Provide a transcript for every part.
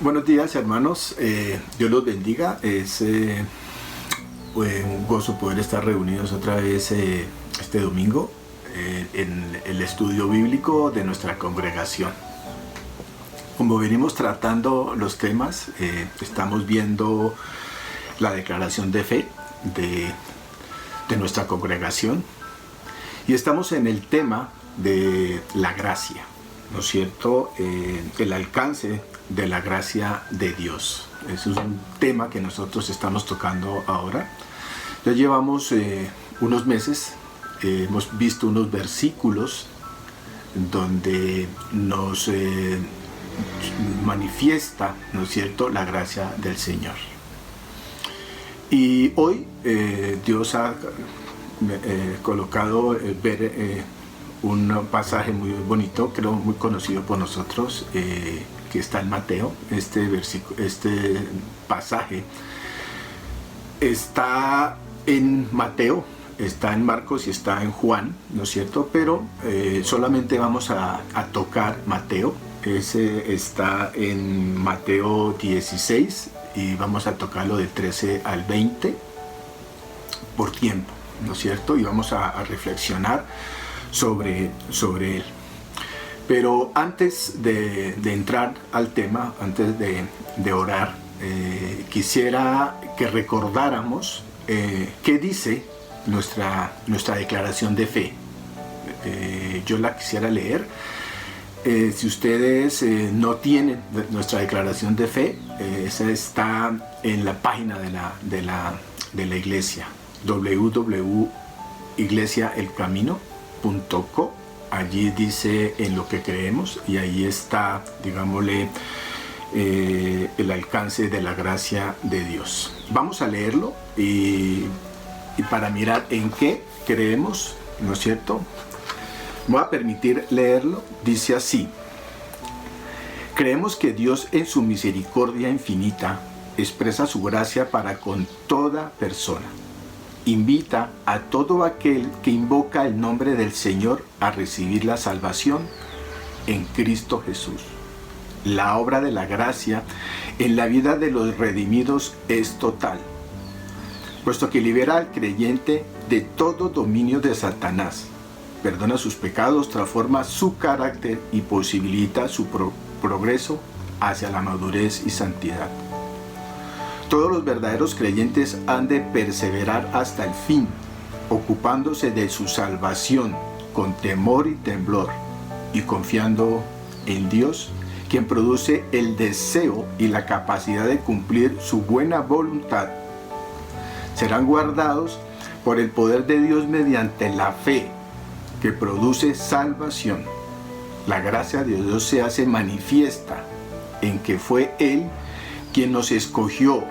Buenos días, hermanos. Dios los bendiga. Es un gozo poder estar reunidos otra vez este domingo en el estudio bíblico de nuestra congregación. Como venimos tratando los temas, estamos viendo la declaración de fe de nuestra congregación y estamos en el tema de la gracia, ¿no es cierto? El alcance de la gracia de Dios. Ese es un tema que nosotros estamos tocando ahora. Ya llevamos unos meses, hemos visto unos versículos donde nos manifiesta, ¿no es cierto?, la gracia del Señor. Y hoy Dios ha colocado ver un pasaje muy bonito, creo muy conocido por nosotros, que está en Mateo. Este pasaje está en Mateo, está en Marcos y está en Juan, ¿no es cierto? Pero solamente vamos a tocar Mateo. Ese está en Mateo 16 y vamos a tocarlo de 13 al 20 por tiempo, ¿no es cierto? Y vamos a reflexionar sobre él. Pero antes de entrar al tema, antes de orar, quisiera que recordáramos qué dice nuestra declaración de fe. Yo la quisiera leer. Si ustedes no tienen nuestra declaración de fe, esa está en la página de la iglesia, www.iglesiaelcamino.co. Allí dice en lo que creemos y ahí está, digámosle, el alcance de la gracia de Dios. Vamos a leerlo y para mirar en qué creemos, ¿no es cierto? Voy a permitir leerlo. Dice así: creemos que Dios en su misericordia infinita expresa su gracia para con toda persona. Invita a todo aquel que invoca el nombre del Señor a recibir la salvación en Cristo Jesús. La obra de la gracia en la vida de los redimidos es total, puesto que libera al creyente de todo dominio de Satanás, perdona sus pecados, transforma su carácter y posibilita su progreso hacia la madurez y santidad. Todos los verdaderos creyentes han de perseverar hasta el fin, ocupándose de su salvación con temor y temblor y confiando en Dios, quien produce el deseo y la capacidad de cumplir su buena voluntad. Serán guardados por el poder de Dios mediante la fe, que produce salvación. La gracia de Dios se hace manifiesta en que fue Él quien nos escogió,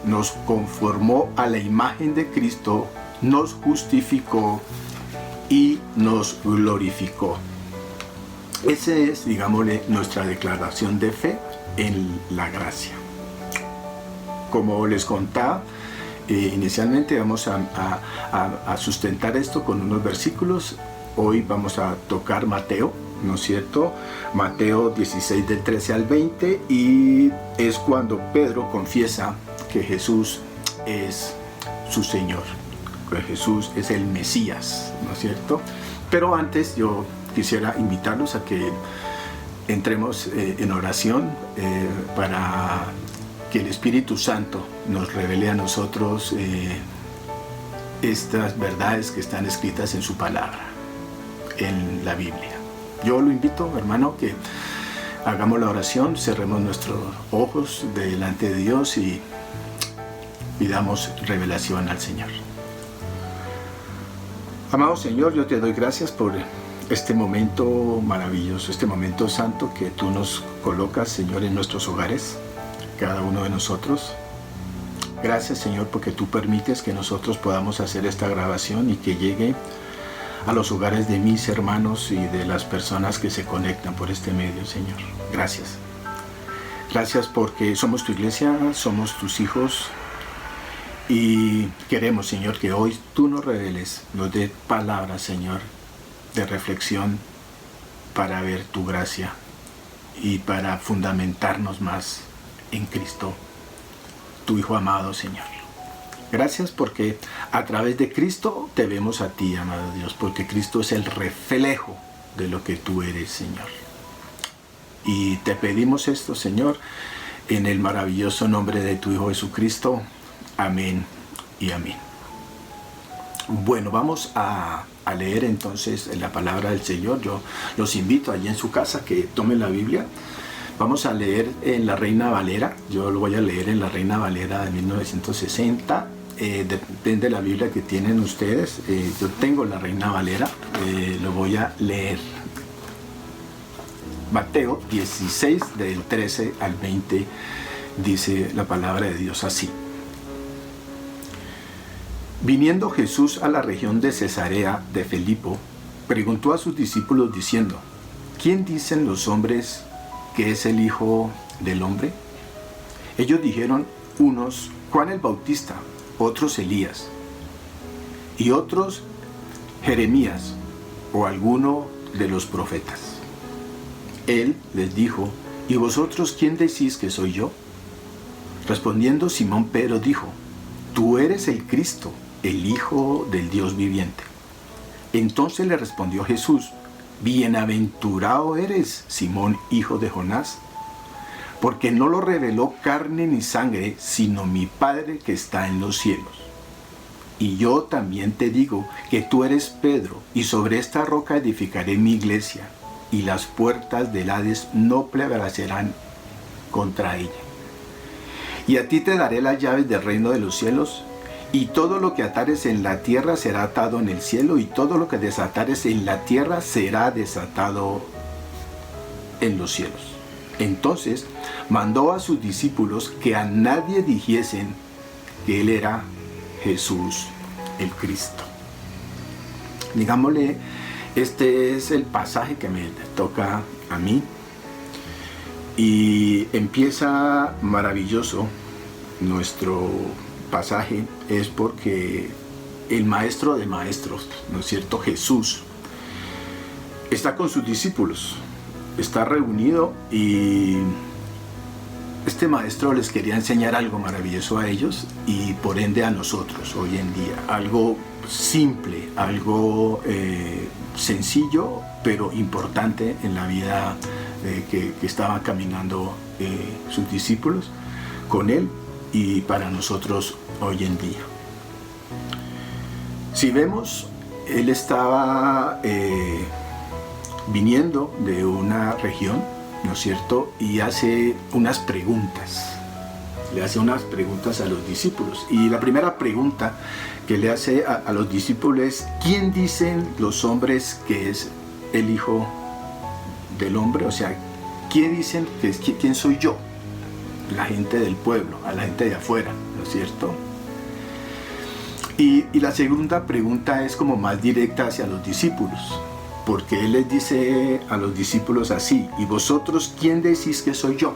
nos conformó a la imagen de Cristo, nos justificó y nos glorificó. Esa es, digámosle, nuestra declaración de fe en la gracia. Como les contaba, inicialmente vamos a sustentar esto con unos versículos. Hoy vamos a tocar Mateo, ¿no es cierto? Mateo 16 del 13 al 20, y es cuando Pedro confiesa que Jesús es su Señor, que Jesús es el Mesías, ¿no es cierto? Pero antes yo quisiera invitarlos a que entremos en oración para que el Espíritu Santo nos revele a nosotros estas verdades que están escritas en su palabra, en la Biblia. Yo lo invito, hermano, que hagamos la oración, cerremos nuestros ojos delante de Dios y pidamos revelación al Señor. Amado Señor, yo te doy gracias por este momento maravilloso, este momento santo que tú nos colocas, Señor, en nuestros hogares, cada uno de nosotros. Gracias, Señor, porque tú permites que nosotros podamos hacer esta grabación y que llegue a los hogares de mis hermanos y de las personas que se conectan por este medio, Señor. Gracias. Gracias porque somos tu iglesia, somos tus hijos y queremos, Señor, que hoy tú nos reveles, nos dé palabras, Señor, de reflexión para ver tu gracia y para fundamentarnos más en Cristo, tu Hijo amado, Señor. Gracias porque a través de Cristo te vemos a ti, amado Dios, porque Cristo es el reflejo de lo que tú eres, Señor. Y te pedimos esto, Señor, en el maravilloso nombre de tu Hijo Jesucristo. Amén y amén. Bueno, vamos a leer entonces la palabra del Señor. Yo los invito allí en su casa que tomen la Biblia. Vamos a leer en la Reina Valera. Yo lo voy a leer en la Reina Valera de 1960. Depende de la Biblia que tienen ustedes. Yo tengo la Reina Valera. Lo voy a leer. Mateo 16, del 13 al 20, dice la palabra de Dios así. Viniendo Jesús a la región de Cesarea de Filipo, preguntó a sus discípulos diciendo: ¿Quién dicen los hombres que es el Hijo del Hombre? Ellos dijeron, unos Juan el Bautista, otros Elías, y otros Jeremías o alguno de los profetas. Él les dijo: ¿Y vosotros quién decís que soy yo? Respondiendo Simón Pedro dijo: Tú eres el Cristo, el Hijo del Dios viviente. Entonces le respondió Jesús: Bienaventurado eres, Simón, hijo de Jonás, porque no lo reveló carne ni sangre, sino mi Padre que está en los cielos. Y yo también te digo que tú eres Pedro, y sobre esta roca edificaré mi iglesia, y las puertas del Hades no prevalecerán contra ella. Y a ti te daré las llaves del reino de los cielos, y todo lo que atares en la tierra será atado en el cielo, y todo lo que desatares en la tierra será desatado en los cielos. Entonces mandó a sus discípulos que a nadie dijesen que él era Jesús el Cristo. Digámosle, este es el pasaje que me toca a mí, y empieza maravilloso nuestro pasaje. Es porque el maestro de maestros, ¿no es cierto?, Jesús, está con sus discípulos, está reunido, y este maestro les quería enseñar algo maravilloso a ellos y por ende a nosotros hoy en día. Algo simple, algo sencillo, pero importante en la vida que estaban caminando sus discípulos con él y para nosotros hoy en día. Si vemos, él estaba viniendo de una región, ¿no es cierto?, y hace unas preguntas. Le hace unas preguntas a los discípulos. Y la primera pregunta que le hace a los discípulos es: ¿quién dicen los hombres que es el Hijo del Hombre? O sea, ¿quién dicen que es, quién soy yo? La gente del pueblo, a la gente de afuera, ¿no es cierto? Y la segunda pregunta es como más directa hacia los discípulos, porque él les dice a los discípulos así: ¿y vosotros quién decís que soy yo?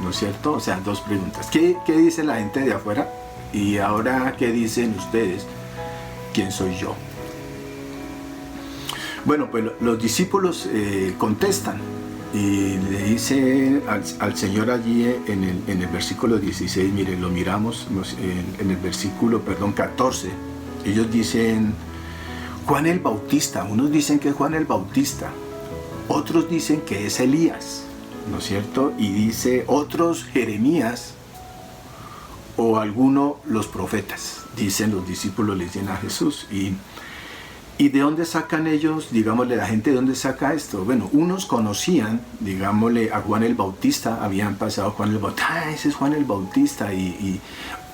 ¿No es cierto? O sea, dos preguntas. ¿Qué dice la gente de afuera? Y ahora, ¿qué dicen ustedes? ¿Quién soy yo? Bueno, pues los discípulos contestan y le dice al Señor allí en el versículo 16, miren, lo miramos en el versículo, 14, ellos dicen: Juan el Bautista. Unos dicen que es Juan el Bautista, otros dicen que es Elías, ¿no es cierto? Y dice otros Jeremías o alguno los profetas, dicen los discípulos, le dicen a Jesús. ¿Y de dónde sacan ellos, digámosle, la gente, de dónde saca esto? Bueno, unos conocían, digámosle, a Juan el Bautista, habían pasado Juan el Bautista, ese es Juan el Bautista,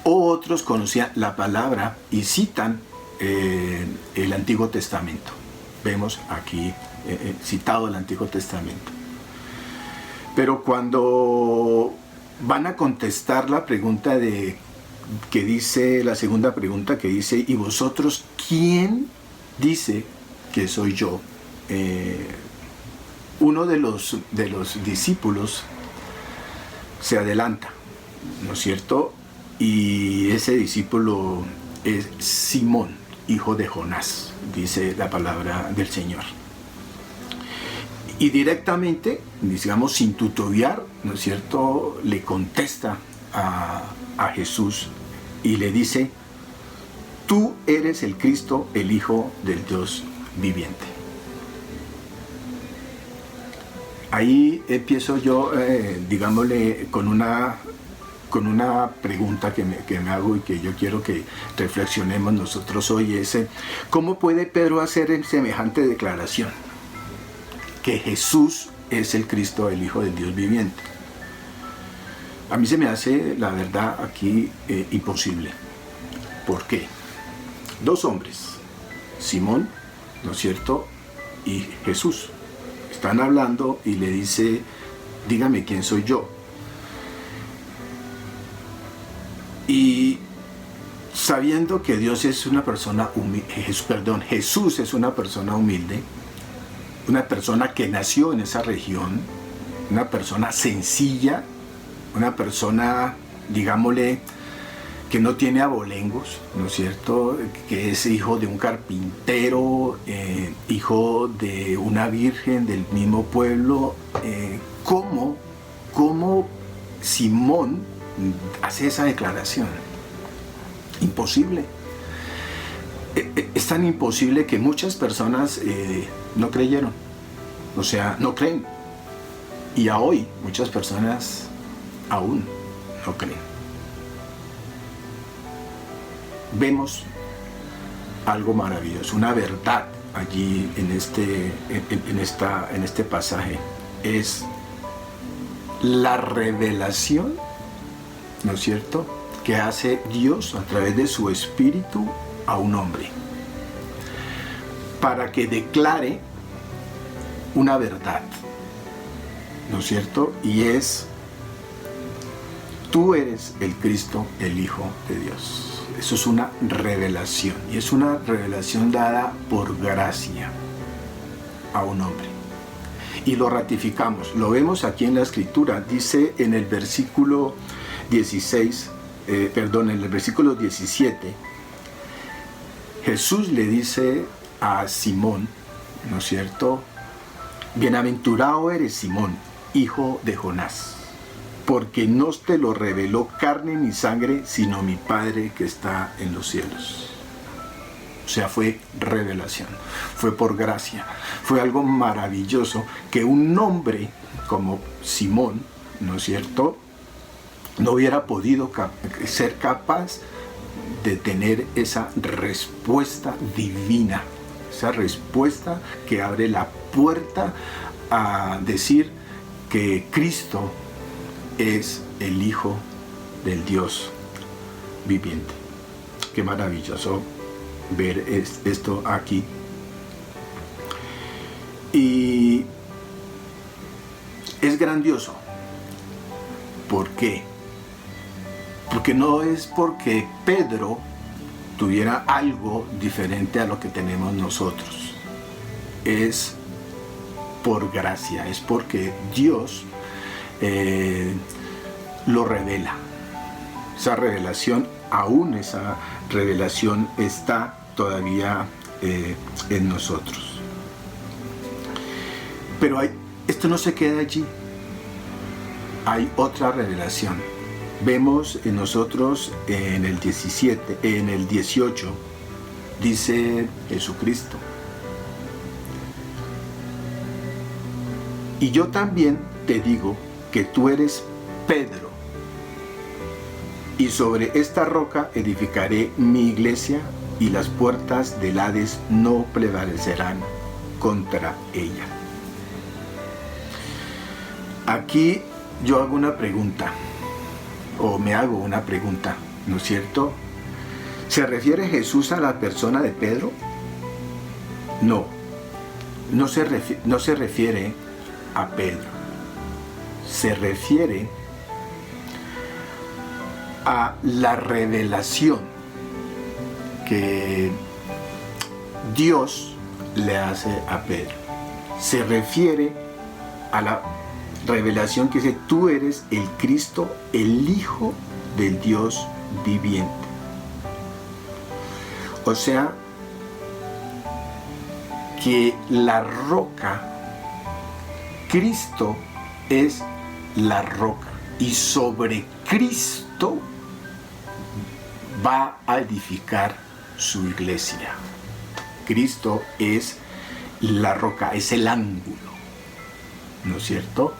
o otros conocían la palabra y citan el Antiguo Testamento. Vemos aquí citado el Antiguo Testamento. Pero cuando van a contestar la pregunta que dice, la segunda pregunta que dice: ¿y vosotros quién dice que soy yo? Uno de los discípulos se adelanta, ¿no es cierto? Y ese discípulo es Simón, hijo de Jonás, dice la palabra del Señor. Y directamente, digamos sin tutorear, ¿no es cierto?, le contesta a Jesús y le dice: tú eres el Cristo, el Hijo del Dios viviente. Ahí empiezo yo, digámosle, con una pregunta que me hago y que yo quiero que reflexionemos nosotros hoy, es ¿cómo puede Pedro hacer semejante declaración? Que Jesús es el Cristo, el Hijo del Dios viviente. A mí se me hace, la verdad, aquí imposible. ¿Por qué? Dos hombres, Simón, ¿no es cierto?, y Jesús, están hablando y le dice: dígame quién soy yo. Y sabiendo que Dios es una persona Jesús es una persona humilde, una persona que nació en esa región, una persona sencilla, una persona, digámosle, que no tiene abolengos, ¿no es cierto?, que es hijo de un carpintero, hijo de una virgen del mismo pueblo. ¿Cómo Simón hace esa declaración? Imposible. Es tan imposible que muchas personas no creyeron, o sea, no creen. Y a hoy muchas personas aún no creen. Vemos algo maravilloso, una verdad allí en este pasaje. Es la revelación, ¿no es cierto?, que hace Dios a través de su Espíritu a un hombre, para que declare una verdad, ¿no es cierto? Y es: tú eres el Cristo, el Hijo de Dios. Eso es una revelación, y es una revelación dada por gracia a un hombre. Y lo ratificamos, lo vemos aquí en la Escritura. Dice en el versículo 17, Jesús le dice a Simón, ¿no es cierto?, bienaventurado eres, Simón, hijo de Jonás, porque no te lo reveló carne ni sangre, sino mi Padre que está en los cielos. O sea, fue revelación, fue por gracia, fue algo maravilloso que un hombre como Simón, ¿no es cierto?, no hubiera podido ser capaz de tener esa respuesta divina, esa respuesta que abre la puerta a decir que Cristo es el Hijo del Dios viviente. Qué maravilloso ver esto aquí. Y es grandioso. ¿Por qué? Porque no es porque Pedro tuviera algo diferente a lo que tenemos nosotros. Es por gracia, es porque Dios lo revela. Esa revelación, aún esa revelación está todavía en nosotros. Pero esto no se queda allí. Hay otra revelación. Vemos en nosotros en el 18, dice Jesucristo: y yo también te digo que tú eres Pedro, y sobre esta roca edificaré mi iglesia, y las puertas del Hades no prevalecerán contra ella. Aquí yo hago una pregunta, o me hago una pregunta, ¿no es cierto? ¿Se refiere Jesús a la persona de Pedro? No se refiere a Pedro. Se refiere a la revelación que Dios le hace a Pedro. Se refiere a la revelación que dice: tú eres el Cristo, el Hijo del Dios viviente. O sea, que la roca Cristo es la roca y sobre Cristo va a edificar su iglesia. Cristo es la roca, es el ángulo, ¿no es cierto?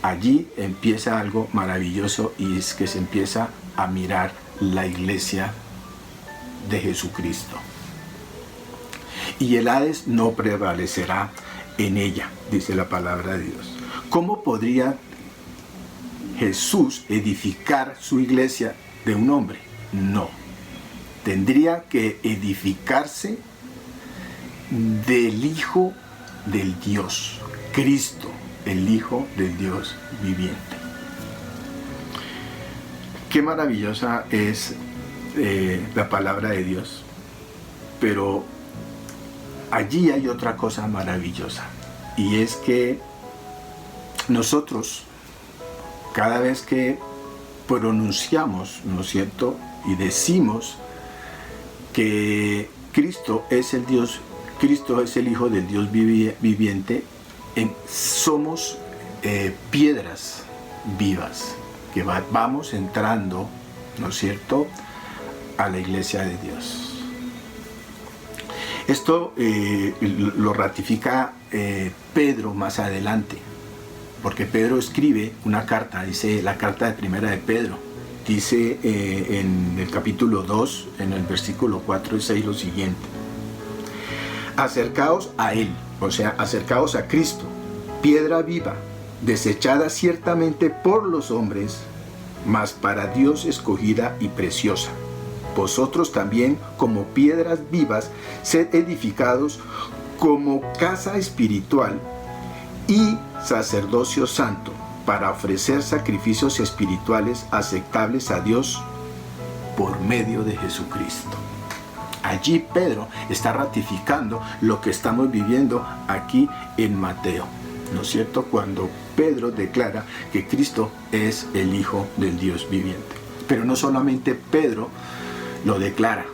Allí empieza algo maravilloso, y es que se empieza a mirar la iglesia de Jesucristo. Y el Hades no prevalecerá en ella, dice la palabra de Dios. ¿Cómo podría Jesús edificar su iglesia de un hombre? No. Tendría que edificarse del Hijo del Dios, Cristo, el Hijo del Dios viviente. Qué maravillosa es la palabra de Dios, pero allí hay otra cosa maravillosa, y es que nosotros, cada vez que pronunciamos, ¿no es cierto?, y decimos que Cristo es el Dios, Cristo es el Hijo del Dios viviente, somos piedras vivas que vamos entrando, ¿no es cierto?, a la iglesia de Dios. Esto lo ratifica Pedro más adelante, porque Pedro escribe una carta, dice la carta de primera de Pedro, dice en el capítulo 2, en el versículo 4 y 6 lo siguiente: acercaos a Él, o sea, acercaos a Cristo, piedra viva, desechada ciertamente por los hombres, mas para Dios escogida y preciosa. Vosotros también, como piedras vivas, sed edificados como casa espiritual y sacerdocio santo, para ofrecer sacrificios espirituales aceptables a Dios por medio de Jesucristo. Allí Pedro está ratificando lo que estamos viviendo aquí en Mateo, ¿no es cierto?, cuando Pedro declara que Cristo es el Hijo del Dios viviente. Pero no solamente Pedro lo declara,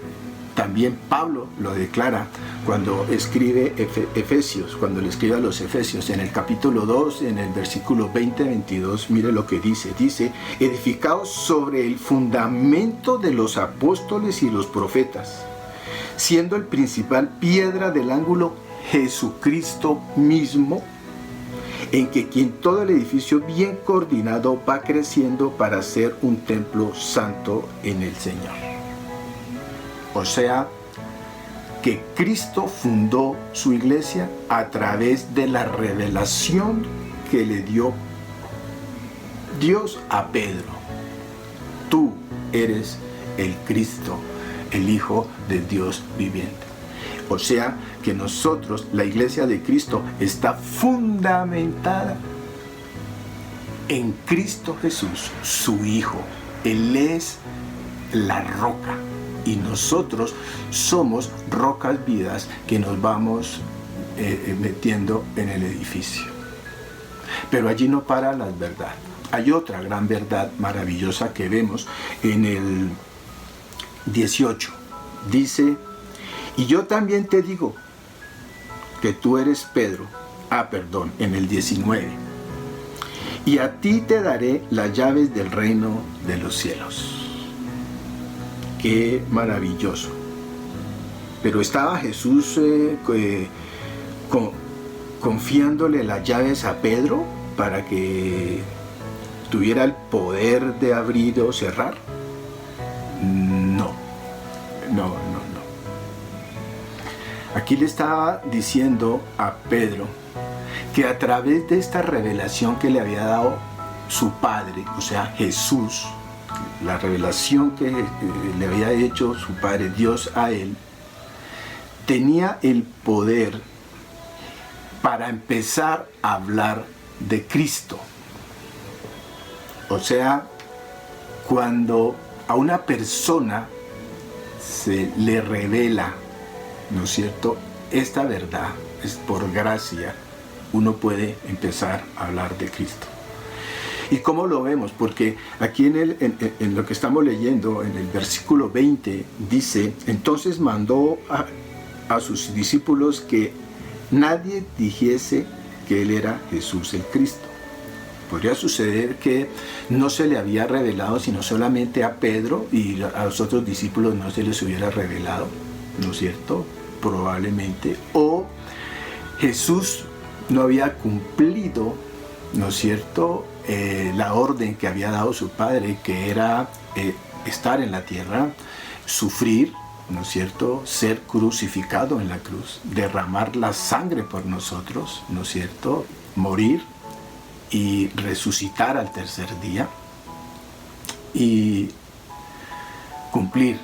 también Pablo lo declara cuando escribe Efesios, cuando le escribe a los Efesios, en el capítulo 2, en el versículo 20-22, mire lo que dice, edificaos sobre el fundamento de los apóstoles y los profetas, siendo el principal piedra del ángulo Jesucristo mismo, en que quien todo el edificio bien coordinado va creciendo para ser un templo santo en el Señor. O sea, que Cristo fundó su iglesia a través de la revelación que le dio Dios a Pedro. Tú eres el Cristo, el Hijo del Dios viviente. O sea, que nosotros, la iglesia de Cristo, está fundamentada en Cristo Jesús, su Hijo. Él es la roca. Y nosotros somos rocas vivas que nos vamos metiendo en el edificio. Pero allí no para la verdad. Hay otra gran verdad maravillosa que vemos en el 18. Dice: y yo también te digo que tú eres Pedro. En el 19. Y a ti te daré las llaves del reino de los cielos. Qué maravilloso. Pero estaba Jesús confiándole las llaves a Pedro para que tuviera el poder de abrir o cerrar. No. Aquí le estaba diciendo a Pedro que a través de esta revelación que le había dado su Padre, o sea, Jesús, la revelación que le había hecho su Padre Dios a él, tenía el poder para empezar a hablar de Cristo. O sea, cuando a una persona se le revela, ¿no es cierto?, esta verdad, es por gracia, uno puede empezar a hablar de Cristo. ¿Y cómo lo vemos? Porque aquí en lo que estamos leyendo, en el versículo 20, dice: entonces mandó a sus discípulos que nadie dijese que Él era Jesús el Cristo. Podría suceder que no se le había revelado sino solamente a Pedro y a los otros discípulos no se les hubiera revelado, ¿no es cierto? Probablemente. O Jesús no había cumplido, ¿no es cierto?, la orden que había dado su Padre, que era estar en la tierra, sufrir, ¿no es cierto?, ser crucificado en la cruz, derramar la sangre por nosotros, ¿no es cierto?, morir y resucitar al tercer día y cumplir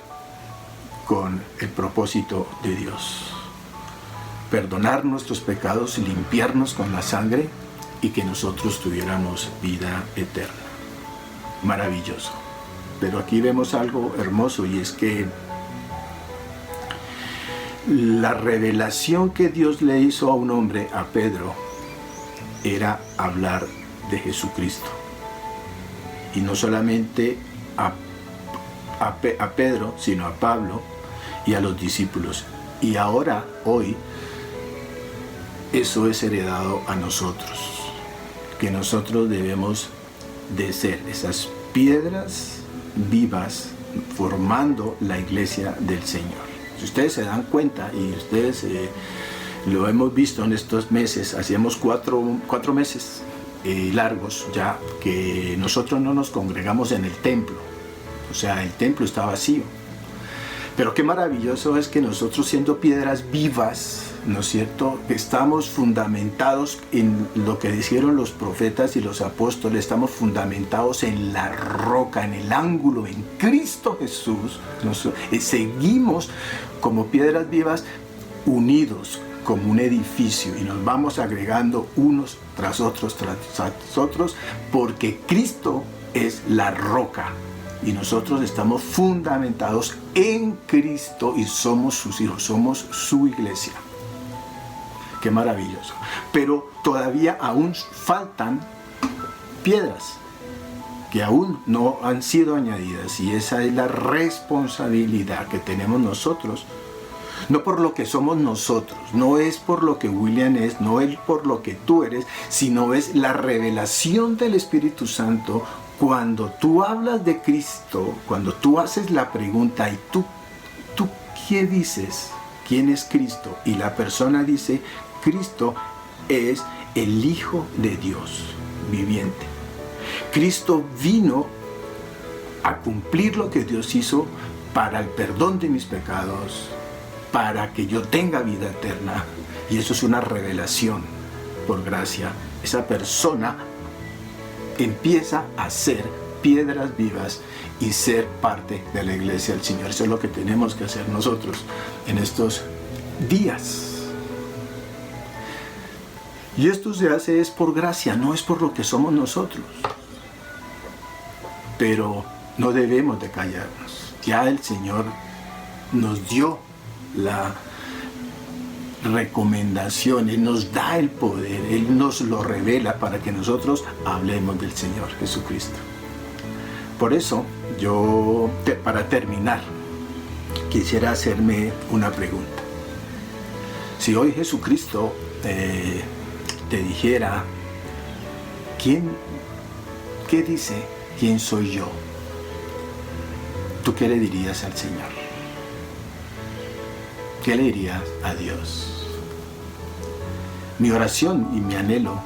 con el propósito de Dios. Perdonar nuestros pecados, limpiarnos con la sangre y que nosotros tuviéramos vida eterna. Maravilloso. Pero aquí vemos algo hermoso y es que la revelación que Dios le hizo a un hombre, a Pedro, era hablar de Jesucristo. Y no solamente a Pedro, sino a Pablo y a los discípulos. Y ahora, hoy, eso es heredado a nosotros, que nosotros debemos de ser esas piedras vivas formando la iglesia del Señor. Si ustedes se dan cuenta, y ustedes lo hemos visto en estos meses, hacíamos cuatro meses largos ya que nosotros no nos congregamos en el templo, o sea, el templo está vacío. Pero qué maravilloso es que nosotros, siendo piedras vivas, ¿no es cierto?, estamos fundamentados en lo que dijeron los profetas y los apóstoles, estamos fundamentados en la roca, en el ángulo, en Cristo Jesús. Seguimos como piedras vivas unidos como un edificio y nos vamos agregando unos tras otros, porque Cristo es la roca. Y nosotros estamos fundamentados en Cristo y somos sus hijos, somos su iglesia. Qué maravilloso. Pero todavía aún faltan piedras que aún no han sido añadidas. Y esa es la responsabilidad que tenemos nosotros. No por lo que somos nosotros, no es por lo que William es, no es por lo que tú eres, sino es la revelación del Espíritu Santo. Cuando tú hablas de Cristo, cuando tú haces la pregunta, ¿y tú qué dices? ¿Quién es Cristo? Y la persona dice, Cristo es el Hijo de Dios viviente. Cristo vino a cumplir lo que Dios hizo para el perdón de mis pecados, para que yo tenga vida eterna. Y eso es una revelación por gracia. Esa persona empieza a ser piedras vivas y ser parte de la iglesia del Señor. Eso es lo que tenemos que hacer nosotros en estos días. Y esto se hace es por gracia, no es por lo que somos nosotros. Pero no debemos de callarnos. Ya el Señor nos dio la recomendación, Él nos da el poder, Él nos lo revela para que nosotros hablemos del Señor Jesucristo. Por eso, yo, para terminar, quisiera hacerme una pregunta. Si hoy Jesucristo te dijera, ¿qué dice? ¿Quién soy yo? ¿Tú qué le dirías al Señor? ¿Qué le dirías a Dios? Mi oración y mi anhelo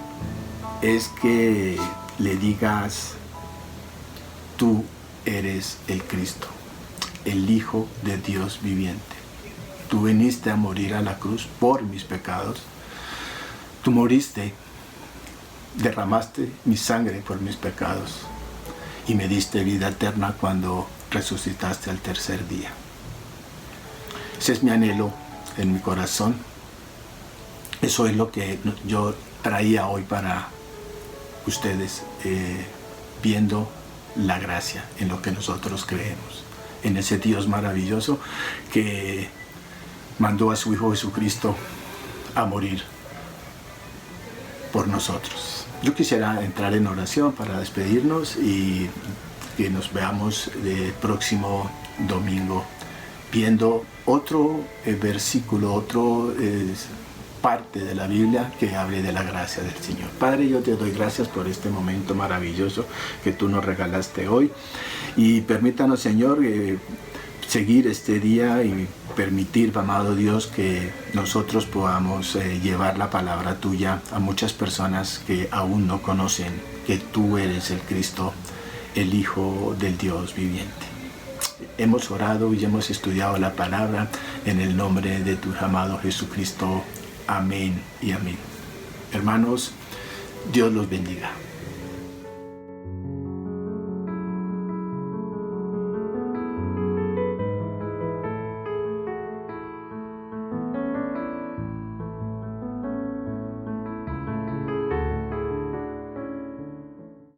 es que le digas, tú eres el Cristo, el Hijo de Dios viviente. Tú viniste a morir a la cruz por mis pecados. Tú moriste, derramaste mi sangre por mis pecados y me diste vida eterna cuando resucitaste al tercer día. Ese es mi anhelo en mi corazón. Eso es lo que yo traía hoy para ustedes, viendo la gracia en lo que nosotros creemos, en ese Dios maravilloso que mandó a su Hijo Jesucristo a morir por nosotros. Yo quisiera entrar en oración para despedirnos y que nos veamos el próximo domingo viendo otro versículo, otro parte de la Biblia que hable de la gracia del Señor. Padre, yo te doy gracias por este momento maravilloso que tú nos regalaste hoy, y permítanos, Señor, seguir este día y permitir, amado Dios, que nosotros podamos llevar la palabra tuya a muchas personas que aún no conocen que tú eres el Cristo, el Hijo del Dios viviente. Hemos orado y hemos estudiado la palabra en el nombre de tu amado Jesucristo. Amén y amén. Hermanos, Dios los bendiga.